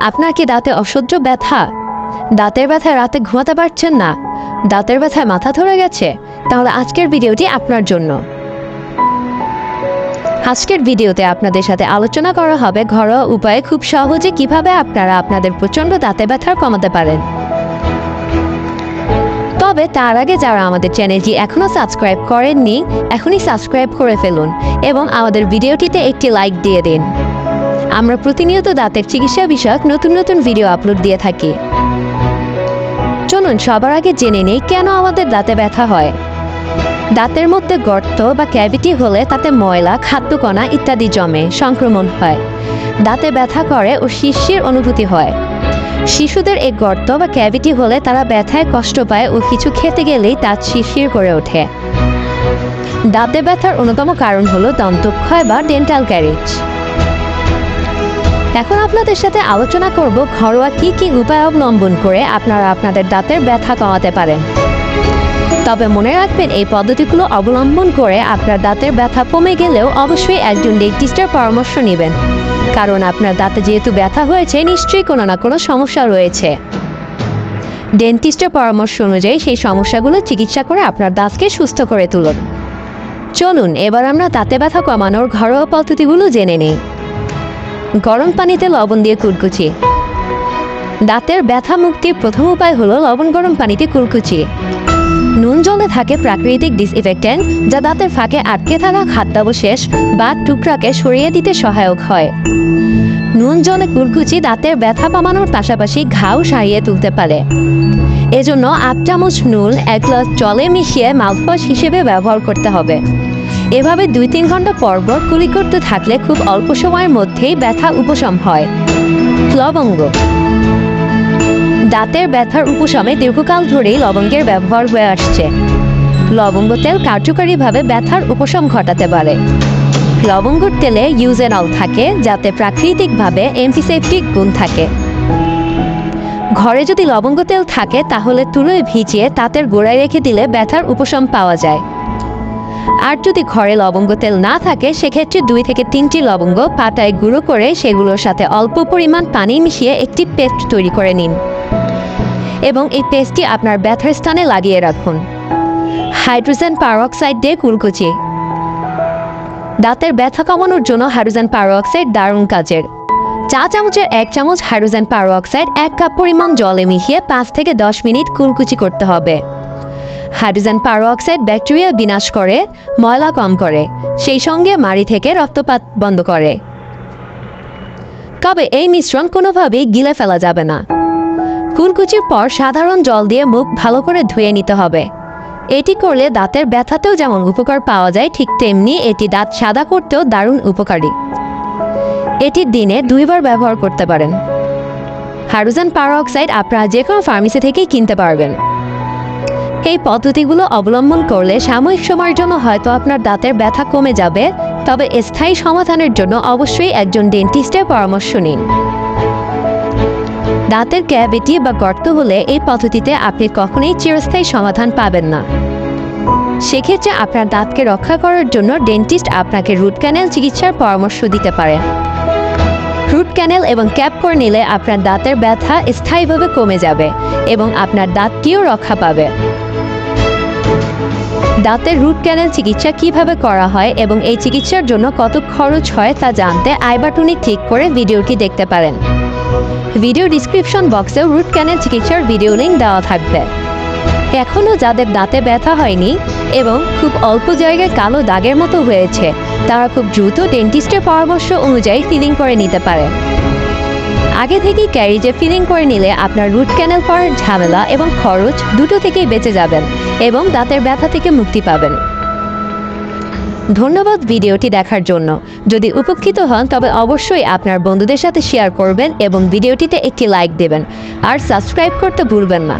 আপনার কি দাঁতে অসহ্য ব্যথা? দাঁতের ব্যথায় রাতে ঘুমাতে পারছেন না? দাঁতের ব্যথায় মাথা ধরে গেছে? তাহলে আজকের ভিডিওটি আপনার জন্য। আজকের ভিডিওতে আপনাদের সাথে আলোচনা করা হবে ঘরোয়া উপায়ে খুব সহজে কিভাবে আপনারা আপনাদের প্রচণ্ড দাঁতে ব্যথা কমাতে পারেন। তবে তার আগে যারা আমাদের চ্যানেলটি এখনও সাবস্ক্রাইব করেননি, এখনই সাবস্ক্রাইব করে ফেলুন এবং আমাদের ভিডিওটিতে একটি লাইক দিয়ে দিন। আমরা প্রতিনিয়ত দাঁতের চিকিৎসা বিষয়ক নতুন নতুন ভিডিও আপলোড দিয়ে থাকি। চলুন সবার আগে জেনে নেই কেন আমাদের দাঁতে ব্যথা হয়। দাঁতের মধ্যে গর্ত বা ক্যাভিটি হলে তাতে ময়লা, খাদ্যকণা ইত্যাদি জমে, সংক্রমণ হয়, দাঁতে ব্যথা করে ও শিরশির অনুভূতি হয়। শিশুদের এই গর্ত বা ক্যাভিটি হলে তারা ব্যথায় কষ্ট পায় ও কিছু খেতে গেলেই দাঁত শিরশির করে ওঠে। দাঁতে ব্যথার অন্যতম কারণ হলো দন্তক্ষয় বা ডেন্টাল ক্যারিজ। এখন আপনাদের সাথে আলোচনা করব ঘরোয়া কি কি উপায় অবলম্বন করে আপনারা আপনাদের দাঁতের ব্যথা কমাতে পারেন। তবে মনে রাখবেন, এই পদ্ধতিগুলো অবলম্বন করে আপনার দাঁতের ব্যথা কমে গেলেও অবশ্যই একজন ডেন্টিস্টের পরামর্শ নেবেন, কারণ আপনার দাঁতে যেহেতু ব্যথা হয়েছে নিশ্চয়ই কোনো না কোনো সমস্যা রয়েছে। ডেন্টিস্টের পরামর্শ অনুযায়ী সেই সমস্যাগুলো চিকিৎসা করে আপনার দাঁতকে সুস্থ করে তুলুন। চলুন এবার আমরা দাঁতে ব্যথা কমানোর ঘরোয়া পদ্ধতিগুলো জেনে নিই। গরম পানিতে লবণ দিয়ে কুলকুচি। দাঁতের ব্যথা মুক্তির প্রথম উপায় হলো লবণ গরম পানিতে কুলকুচি। নুন জলে থাকে প্রাকৃতিক ডিসইনফেক্ট্যান্ট, যা দাঁতের ফাঁকে আটকে থাকা খাদ্যাবশেষ বা টুকরাকে সরিয়ে দিতে সহায়ক হয়। নুন জলে কুলকুচি দাঁতের ব্যথা কমানোর পাশাপাশি ঘাও সারিয়ে তুলতে পারে। এজন্য 8 চামচ নুন 1 গ্লাস জলে মিশিয়ে মাউথওয়াশ হিসেবে ব্যবহার করতে হবে। এভাবে 2-3 ঘন্টা পর পর কুলি করতে থাকলে খুব অল্প সময়ের মধ্যেই ব্যথা উপশম হয়। লবঙ্গ। দাঁতের ব্যথার উপশমে দীর্ঘকাল ধরেই লবঙ্গের ব্যবহার হয়ে আসছে। লবঙ্গ তেল কার্যকরীভাবে ব্যথার উপশম ঘটাতে পারে। লবঙ্গর তেলে ইউজেনল থাকে, যাতে প্রাকৃতিকভাবে অ্যান্টিসেপটিক গুণ থাকে। ঘরে যদি লবঙ্গ তেল থাকে তাহলে তুলোয় ভিজিয়ে দাঁতের গোড়ায় রেখে দিলে ব্যথার উপশম পাওয়া যায়। আর যদি ঘরে লবঙ্গ তেল না থাকে সেক্ষেত্রে 2 থেকে 3টি লবঙ্গ পাটায় গুঁড়ো করে সেগুলোর সাথে অল্প পরিমাণ পানি মিশিয়ে একটি পেস্ট তৈরি করে নিন এবং এই পেস্টটি আপনার ব্যথার স্থানে লাগিয়ে রাখুন। হাইড্রোজেন পারঅক্সাইড দিয়ে কুলকুচি। দাঁতের ব্যথা কমানোর জন্য হাইড্রোজেন পারঅক্সাইড দারুণ কাজের। চা চামচের 1 চামচ হাইড্রোজেন পারঅক্সাইড 1 কাপ পরিমাণ জলে মিশিয়ে 5 থেকে 10 মিনিট কুলকুচি করতে হবে। হাইড্রোজেন পারঅক্সাইড ব্যাকটেরিয়া বিনাশ করে, ময়লা কম করে, সেই সঙ্গে মাড়ি থেকে রক্তপাত বন্ধ করে। তবে এই মিশ্রণ কোনোভাবেই গিলে ফেলা যাবে না। কুলকুচির পর সাধারণ জল দিয়ে মুখ ভালো করে ধুয়ে নিতে হবে। এটি করলে দাঁতের ব্যথাতেও যেমন উপকার পাওয়া যায়, ঠিক তেমনি এটি দাঁত সাদা করতেও দারুণ উপকারী। এটি দিনে 2 বার ব্যবহার করতে পারেন। হাইড্রোজেন পারঅক্সাইড আপনারা যে কোনো ফার্মেসি থেকেই কিনতে পারবেন। এই পদ্ধতিগুলো অবলম্বন করলে সাময়িক সময়ের জন্য হয়তো আপনার দাঁতের ব্যথা কমে যাবে, তবে স্থায়ী সমাধানের জন্য অবশ্যই একজন ডেন্টিস্টের পরামর্শ নিন। দাঁতের ক্যাভিটি বা গর্ত হলে এই পদ্ধতিতে আপনি কখনোই চিরস্থায়ী সমাধান পাবেন না। সেক্ষেত্রে আপনার দাঁতকে রক্ষা করার জন্য ডেন্টিস্ট আপনাকে রুট ক্যানেল চিকিৎসার পরামর্শ দিতে পারে। রুট ক্যানেল এবং ক্যাপ করে নিলে আপনার দাঁতের ব্যথা স্থায়ীভাবে কমে যাবে এবং আপনার দাঁতটিও রক্ষা পাবে। দাঁতের রুট ক্যানেল চিকিৎসা কিভাবে করা হয় এবং এই চিকিৎসার জন্য কত খরচ হয় তা জানতে আই বাটনে ক্লিক করে ভিডিওটি দেখতে পারেন। ভিডিও ডিসক্রিপশন বক্সেও রুট ক্যানেল চিকিৎসার ভিডিও লিঙ্ক দেওয়া থাকবে। এখনও যাদের দাঁতে ব্যথা হয়নি এবং খুব অল্প জায়গায় কালো দাগের মতো হয়েছে, তারা খুব দ্রুত ডেন্টিস্টের পরামর্শ অনুযায়ী ফিলিং করে নিতে পারে। আগে থেকেই ক্যারিজে ফিলিং করে নিলে আপনার রুট ক্যানেল করার ঝামেলা এবং খরচ দুটো থেকেই বেঁচে যাবেন এবং দাঁতের ব্যথা থেকে মুক্তি পাবেন। ধন্যবাদ ভিডিওটি দেখার জন্য। যদি উপকৃত হন তবে অবশ্যই আপনার বন্ধুদের সাথে শেয়ার করবেন এবং ভিডিওটিতে একটি লাইক দেবেন আর সাবস্ক্রাইব করতে ভুলবেন না।